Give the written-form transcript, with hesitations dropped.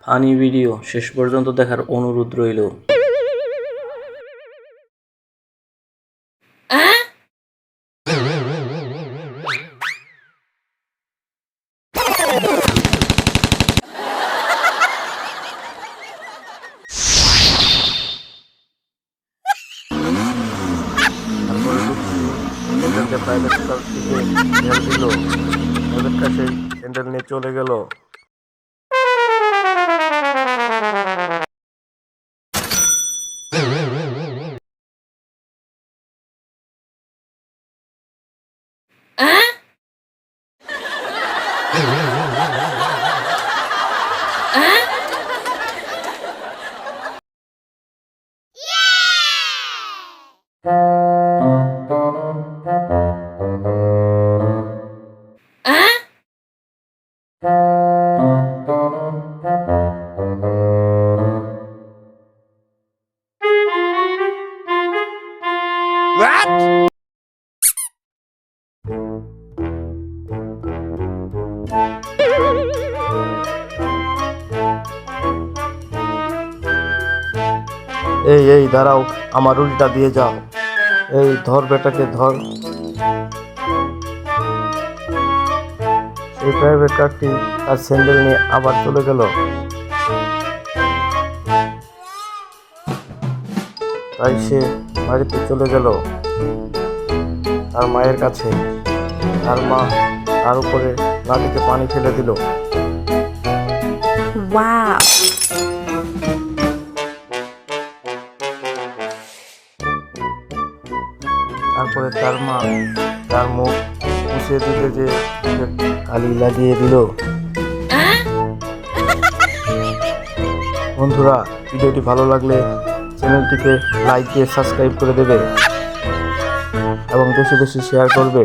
Funny video শেষ পর্যন্ত দেখার অনুরোধ রইল। প্রাইভেট কার থেকে ঢেল দিল, প্রাইভেট কার সেই স্যান্ডেল নিয়ে চলে গেল। এই এই দাঁড়াও, আমার উল্টা দিয়ে যাও। এই ধর বেটাকে ধর। সেই প্রাইভেট কারটি তার স্যান্ডেল নিয়ে আবার চলে গেল। তাই সে বাড়িতে চলে গেল তার মায়ের কাছে। তার মা তার উপরে লাঠিতে পানি ফেলে দিল। Wow! তারপরে তার মা তার মুখ মুছে দিতে যে কালি লাগিয়ে দিল। বন্ধুরা, ভিডিওটি ভালো লাগলে চ্যানেলটিকে লাইক দিয়ে সাবস্ক্রাইব করে দেবে এবং বেশি বেশি শেয়ার করবে।